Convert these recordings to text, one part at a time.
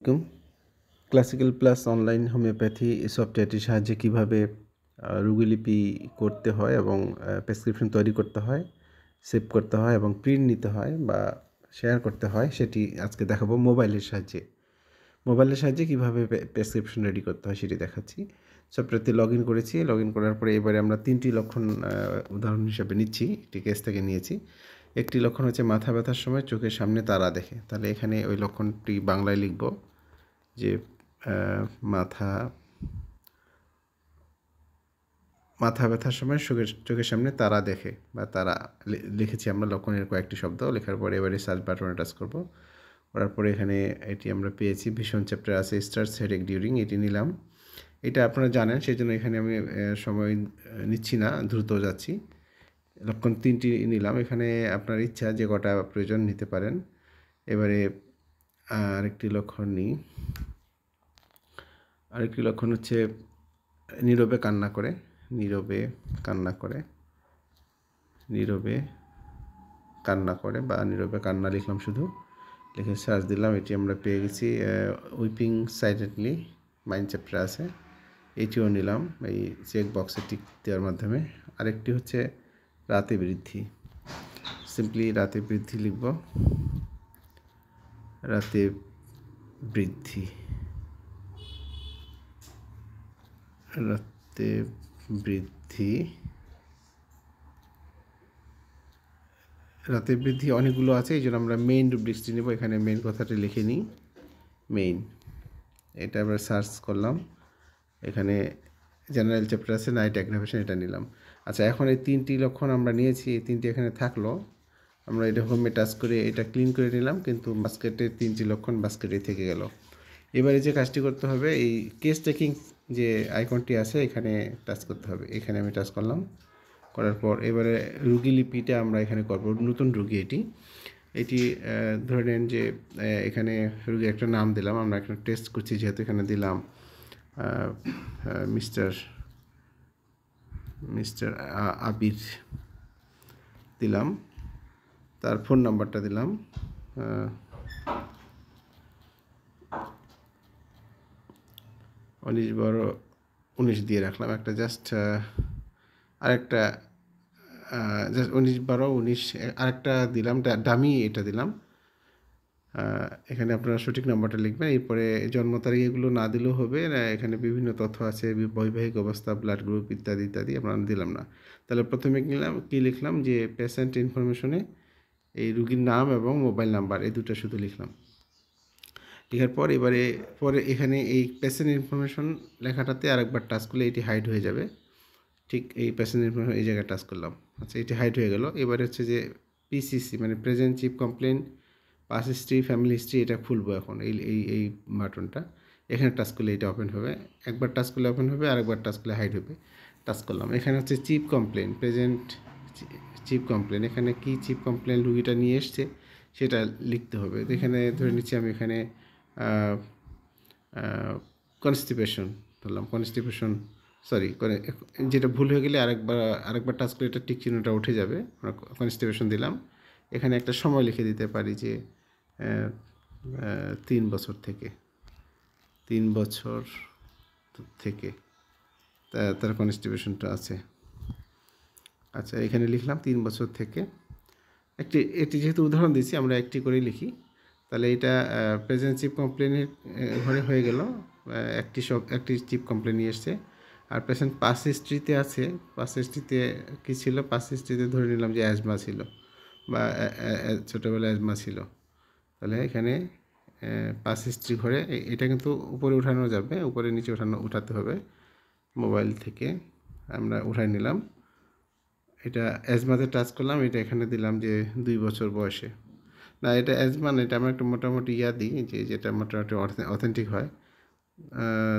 আলাইকুম। Classical plus online homeopathy সফটওয়্যারটির সাহায্যে কীভাবে রোগীলিপি করতে হয় এবং প্রেসক্রিপশন তৈরি করতে হয়, সেভ করতে হয় এবং প্রিন্ট নিতে হয় বা শেয়ার করতে হয় সেটি আজকে দেখাবো মোবাইলের সাহায্যে। মোবাইলের সাহায্যে কীভাবে প্রেসক্রিপশন রেডি করতে হয় সেটি দেখাচ্ছি। সফটওয়্যারটি লগ ইন করেছি। লগ ইন করার পরে এবারে আমরা 3টি লক্ষণ উদাহরণ হিসাবে নিচ্ছি। একটি কেস থেকে নিয়েছি। একটি লক্ষণ হচ্ছে মাথা ব্যথার সময় চোখের সামনে তারা দেখে। তাহলে এখানে ওই লক্ষণটি বাংলায় লিখব যে মাথা ব্যথার সময় চোখের সামনে তারা দেখে বা তারা লিখেছি আমরা লক্ষণের কয়েকটি শব্দ। লেখার পরে এবারে সার্চ বাটনে টাচ করব। করার পরে এখানে এটি আমরা পেয়েছি ভীষণ চ্যাপ্টার আছে স্টার্টস হেডেক ডিউরিং, এটি নিলাম। এটা আপনারা জানেন সেজন্য এখানে আমি সময় নিচ্ছি না, দ্রুত যাচ্ছি। লক্ষণ 3টি নিলাম। এখানে আপনার ইচ্ছা যে কটা প্রয়োজন নিতে পারেন। এবারে আরেকটি লক্ষণ নিই। আরেকটি লক্ষণ হচ্ছে নীরবে কান্না করে। নীরবে কান্না করে, নীরবে কান্না করে বা নীরবে কান্না লিখলাম শুধু, লিখে সার্চ দিলাম। এটি আমরা পেয়ে গেছি উইপিং সাইলেন্টলি, মাইন্ড চ্যাপ্টার আছে, এটিও নিলাম এই চেক বক্সে টিক দেওয়ার মাধ্যমে। আরেকটি হচ্ছে রাতে বৃদ্ধি, সিম্পলি রাতে বৃদ্ধি লিখব, রাতে বৃদ্ধি, রাতে বৃদ্ধি। রাতে বৃদ্ধি অনেকগুলো আছে, এই জন্য আমরা মেইন রুব্রিক্সটি নেব। এখানে মেইন কথাটি লিখে নিই, মেইন। এটা আমরা সার্চ করলাম। এখানে জেনারেল চ্যাপ্টার আছে, নাইট অ্যাগ্রাভেশন, এটা নিলাম। আচ্ছা, এখন এই 3টি লক্ষণ আমরা নিয়েছি, এই 3টি এখানে থাকলো। আমরা এটা হোমে টাচ করে এটা ক্লিন করে নিলাম, কিন্তু বাস্কেটের 3টি লক্ষণ বাস্কেটে থেকে গেল। এবারে যে কাজটি করতে হবে, এই কেস টেকিং যে আইকনটি আছে এখানে টাচ করতে হবে। এখানে আমি টাচ করলাম। করার পর এবারে রুগী লিপিটা আমরা এখানে করব। নতুন রুগী এটি ধরে নেন যে এখানে রুগীর একটা নাম দিলাম। আমরা একটা টেস্ট করছি যেহেতু এখানে দিলাম মিস্টার আবির দিলাম, তার ফোন নাম্বারটা দিলাম 19/12/19 দিয়ে রাখলাম। একটা জাস্ট আরেকটা জাস্ট 19/12/19 আরেকটা দিলাম, ডামি এটা দিলাম। এখানে আপনারা সঠিক নাম্বারটা লিখবেন। এরপরে জন্ম তারিখ এগুলো না দিলেও হবে, এখানে বিভিন্ন তথ্য আছে, বৈবাহিক অবস্থা, ব্লাড গ্রুপ ইত্যাদি ইত্যাদি আমরা দিলাম না। তাহলে প্রথমে কি লিখলাম যে পেশেন্ট ইনফরমেশনে এই রুগীর নাম এবং মোবাইল নাম্বার, এই দুটো শুধু লিখলাম। লেখার পর পরে এখানে এই পেশেন্ট ইনফরমেশন লেখাটাতে আরেকবার টাচ করলে এটি হাইড হয়ে যাবে। ঠিক এই পেশেন্ট ইনফরমেশন এই জায়গায় টাচ করলাম। আচ্ছা, এটি হাইড হয়ে গেল। এবারে হচ্ছে যে পিসিসি মানে present chief complain, pass history, family history, এটা খুলবো এখন। এই বাটনটা এখানে টাচ করলে এটা ওপেন হবে। একবার টাচ করলে ওপেন হবে, আরেকবার টাচ করলে হাইড হবে। টাচ করলাম। এখানে হচ্ছে chief complain, present chief complain. এখানে কি চিফ কমপ্লেন রুগীটা নিয়ে এসছে সেটা লিখতে হবে। এখানে ধরে নিচ্ছি আমি এখানে কনস্টিপেশন ধরলাম, কনস্টিপেশন, সরি যেটা ভুল হয়ে গেলে আরেকবার টাচ করে এটা টিক চিহ্নটা উঠে যাবে। আমরা কনস্টিপেশন দিলাম। এখানে একটা সময় লিখে দিতে পারি যে 3 বছর থেকে, 3 বছর থেকে তার কনস্টিপেশনটা আছে। আচ্ছা, এখানে লিখলাম 3 বছর থেকে। এটি যেহেতু উদাহরণ দিচ্ছি আমরা একটি করেই লিখি। তাহলে এটা প্রেজেন্ট চিফ কমপ্লেনের ঘরে হয়ে গেল। একটি চিফ কমপ্লেন নিয়ে এসছে। আর পেশেন্ট পাস হিস্ট্রিতে আছে। পাস হিস্ট্রিতে কী ছিল? পাস হিস্ট্রিতে ধরে নিলাম যে অ্যাজমা ছিল বা ছোটোবেলায় অ্যাজমা ছিল। তাহলে এখানে পাস হিস্ট্রি ঘরে এটা কিন্তু উপরে উঠানো যাবে, উপরে নিচে উঠাতে হবে। মোবাইল থেকে আমরা উঠাই নিলাম। এটা অ্যাজমাতে টাচ করলাম। এটা এখানে দিলাম যে 2 বছর বয়সে। না, এটা অ্যাজমা না, এটা আমরা একটা মোটামুটি দিই যেটা মোটামুটি অথেন্টিক হয়।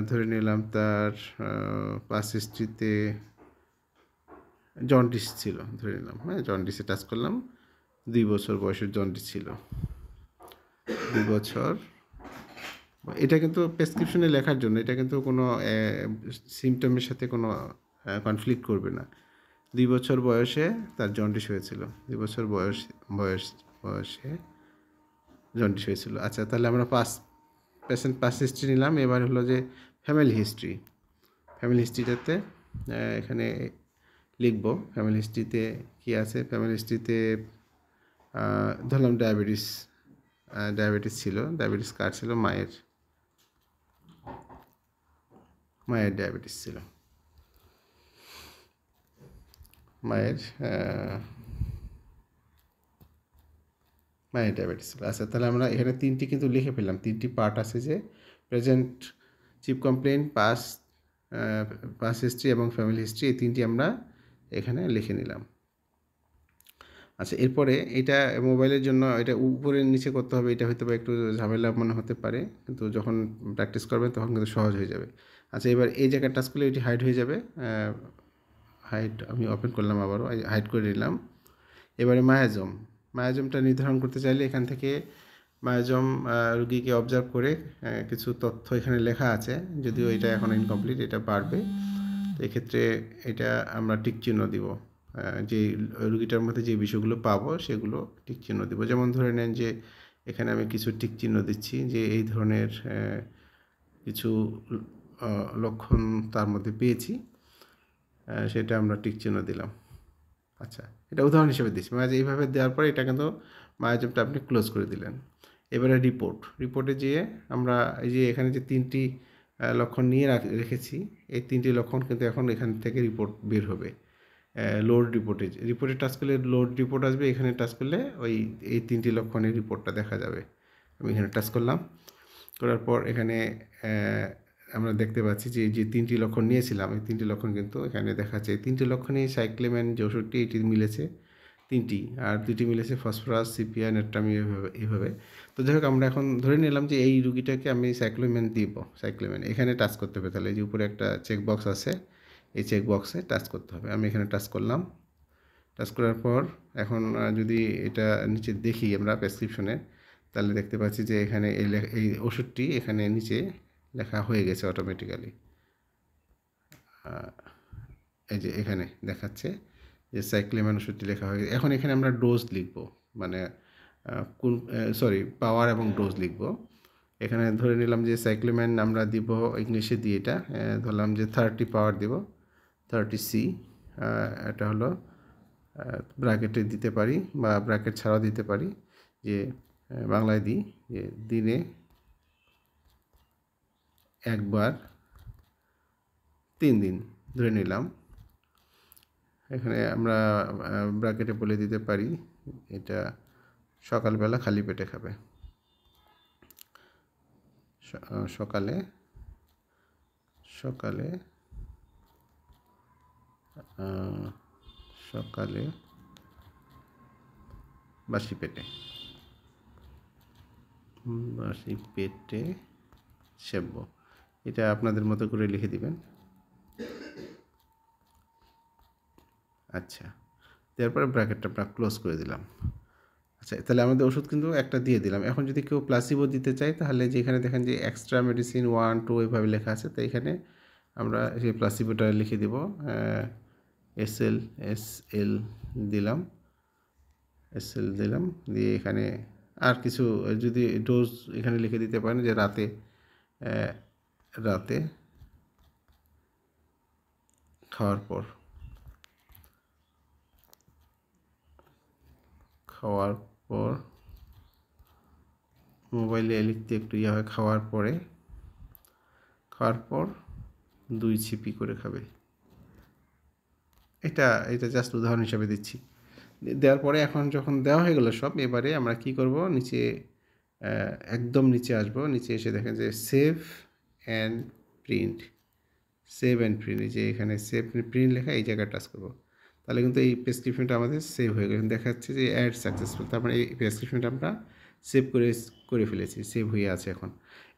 ধরে নিলাম তার পাস হিস্ট্রিতে জন্ডিস ছিল, ধরে নিলাম। হ্যাঁ, জন্ডিসে টাচ করলাম। 2 বছর বয়সের জন্ডিস ছিল, 2 বছর। এটা কিন্তু প্রেসক্রিপশনে লেখার জন্য, এটা কিন্তু কোনো সিমটমের সাথে কোনো কনফ্লিক্ট করবে না। 2 বছর বয়সে তার জন্ডিস হয়েছিল, 2 বছর বয়সে জন্ডিস হয়েছিল। আচ্ছা, তাহলে আমরা পেশেন্ট পাস হিস্ট্রি নিলাম। এবার হলো যে ফ্যামিলি হিস্ট্রি। ফ্যামিলি হিস্ট্রিটাতে এখানে লিখব ফ্যামিলি হিস্ট্রিতে কী আছে। ফ্যামিলি হিস্ট্রিতে ধরলাম ডায়াবেটিস ছিল, ডায়াবেটিস কার ছিল, মায়ের ডায়াবেটিস ছিল, মায়ের ডায়াবেটিস ছিল। আচ্ছা, তাহলে আমরা এখানে 3টি কিন্তু লিখে ফেললাম। 3টি পার্ট আছে, যে present, chief complain, pass history এবং ফ্যামিলি হিস্ট্রি, এই 3টি আমরা এখানে লিখে নিলাম। আচ্ছা, এরপরে এটা মোবাইলের জন্য এটা উপরে নিচে করতে হবে, এটা হয়তো বা একটু ঝামেলা মনে হতে পারে, কিন্তু যখন প্র্যাকটিস করবেন তখন কিন্তু সহজ হয়ে যাবে। আচ্ছা, এবার এই জায়গায় টাচ করলে এটি হাইড হয়ে যাবে। হাইড আমি ওপেন করলাম, আবারও হাইড করে নিলাম। এবারে মায়াজমটা নির্ধারণ করতে চাইলে এখান থেকে মায়াজম রুগীকে অবজার্ভ করে কিছু তথ্য এখানে লেখা আছে, যদিও এটা এখন ইনকমপ্লিট, এটা বাড়বে। তো এক্ষেত্রে এটা আমরা টিক চিহ্ন দিব। যে রুগীটার মধ্যে যে বিষয়গুলো পাবো সেগুলো টিক চিহ্ন দিব। যেমন ধরে নেন যে এখানে আমি কিছু টিক চিহ্ন দিচ্ছি, যে এই ধরনের কিছু লক্ষণ তার মধ্যে পেয়েছি, সেটা আমরা টিক চিহ্ন দিলাম। আচ্ছা, এটা উদাহরণ হিসেবে দিচ্ছি। মানে এইভাবে দেওয়ার পরে এটা কিন্তু মায়াজমটা আপনি ক্লোজ করে দিলেন। এবারে রিপোর্টে যেয়ে আমরা এই যে এখানে যে 3টি লক্ষণ নিয়ে রেখেছি, এই 3টি লক্ষণ কিন্তু এখন এখান থেকে রিপোর্ট বের হবে। লোড রিপোর্টে টাচ করলে লোড রিপোর্ট আসবে, এখানে টাচ করলে এই 3টি লক্ষণের রিপোর্টটা দেখা যাবে। আমি এখানে টাচ করলাম, করার পর এখানে আমরা দেখতে পাচ্ছি যে 3টি লক্ষণ নিয়েছিলাম, এই 3টি লক্ষণ কিন্তু এখানে দেখাচ্ছে। এই 3টি লক্ষণেই সাইক্লেমেন যে ওষুধটি, এটি মিলেছে 3টি, আর 2টি মিলেছে ফসফরাস, সিপিয়া, নেট্রামি, এইভাবে। তো যাই হোক, আমরা এখন ধরে নিলাম যে এই রুগীটাকে আমি সাইক্লোমেন দিব। এখানে টাচ করতে হবে, তাহলে এই যে উপরে একটা চেক বক্স আছে, এই চেক বক্সে টাচ করতে হবে। আমি এখানে টাচ করলাম। টাচ করার পর এখন যদি এটা নিচে দেখি আমরা প্রেসক্রিপশনে, তাহলে দেখতে পাচ্ছি যে এখানে এই ওষুধটি এখানে নিচে লেখা হয়ে গেছে অটোমেটিক্যালি। এই যে এখানে দেখাচ্ছে যে সাইক্লেমেন ওষুধটি লেখা হয়ে গেছে। এখন এখানে আমরা ডোজ লিখব, মানে পাওয়ার এবং ডোজ লিখব। এখানে ধরে নিলাম যে সাইক্লেমেন আমরা দিব ইংলিশে দিয়ে, এটা ধরলাম যে 30 পাওয়ার দিব, 30C। এটা হলো ব্র্যাকেটে দিতে পারি বা ব্র্যাকেট ছাড়াও দিতে পারি, যে বাংলায় দিই যে দিনে একবার 3 দিন ধরে নিলাম। এখানে আমরা ব্র্যাকেটে বলে দিতে পারি এটা সকালবেলা খালি পেটে খাবে, সকালে বাসি পেটে সেবব। এটা আপনাদের মতো করে লিখে দিবেন। আচ্ছা, তারপরে ব্র্যাকেটটা আমরা ক্লোজ করে দিলাম। আচ্ছা, তাহলে আমাদের ওষুধ কিন্তু একটা দিয়ে দিলাম। এখন যদি কেউ প্লাসিবো দিতে চাই, তাহলে যেখানে দেখেন যে এক্সট্রা মেডিসিন 1, 2 এইভাবে লেখা আছে, তো এখানে আমরা সেই প্লাসিবোটা লিখে দিব। SL দিলাম, দিয়ে এখানে আর কিছু যদি ডোজ এখানে লিখে দিতে পারেন, যে রাতে খাওয়ার পর মোবাইলে লিখতে একটু ইয়ে হয়, খাওয়ার পর 2 ছিপি করে খাবে। এটা জাস্ট উদাহরণ হিসাবে দিচ্ছি। দেওয়ার পরে এখন যখন দেওয়া হয়ে গেল সব, এবারে আমরা কি করব, নিচে একদম নিচে আসবো। নিচে এসে দেখেন যে সেভ অ্যান্ড প্রিন্ট, এই যে এখানে সেভ প্রিন্ট লেখা, এই জায়গায় টাচ করবো। তাহলে কিন্তু এই প্রেসক্রিপশনটা আমাদের সেভ হয়ে গেছে, দেখাচ্ছে যে অ্যাড সাকসেসফুল। তারপরে এই প্রেসক্রিপশনটা আমরা সেভ করে ফেলেছি, সেভ হয়ে আছে।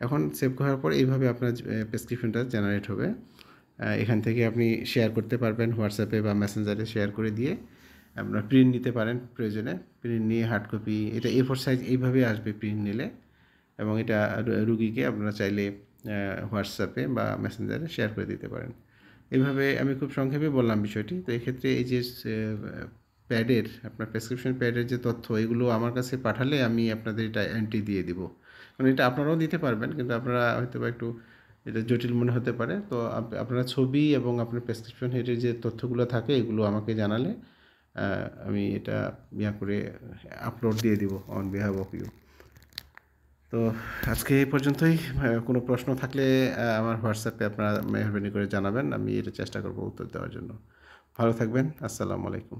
এখন সেভ করার পর এইভাবে আপনার প্রেসক্রিপশনটা জেনারেট হবে। এখান থেকে আপনি শেয়ার করতে পারবেন হোয়াটসঅ্যাপে বা মেসেঞ্জারে, শেয়ার করে দিয়ে আপনার প্রিন্ট নিতে পারেন প্রয়োজনে। প্রিন্ট নিয়ে হার্ড কপি, এটা A4 সাইজ এইভাবে আসবে প্রিন্ট নিলে, এবং এটা রুগীকে আপনারা চাইলে হোয়াটসঅ্যাপে বা মেসেঞ্জারে শেয়ার করে দিতে পারেন। এইভাবে আমি খুব সংক্ষেপে বললাম বিষয়টি। তো এক্ষেত্রে এই যে আপনার প্রেসক্রিপশন প্যাডের যে তথ্য, এগুলো আমার কাছে পাঠালে আমি আপনাদের এটা এন্ট্রি দিয়ে দিব। মানে এটা আপনারাও দিতে পারবেন, কিন্তু আপনারা হয়তোবা একটু এটা জটিল মনে হতে পারে। তো আপনারা ছবি এবং আপনার প্রেসক্রিপশন হেডের যে তথ্যগুলো থাকে এগুলো আমাকে জানালে আমি এটা করে আপলোড দিয়ে দিব অন বিহাফ অফ ইউ। তো আজকে এই পর্যন্তই। কোনো প্রশ্ন থাকলে আমার হোয়াটসঅ্যাপে আপনারা মেহরবানি করে জানাবেন, আমি এটা চেষ্টা করব উত্তর দেওয়ার জন্য। ভালো থাকবেন। আসসালামু আলাইকুম।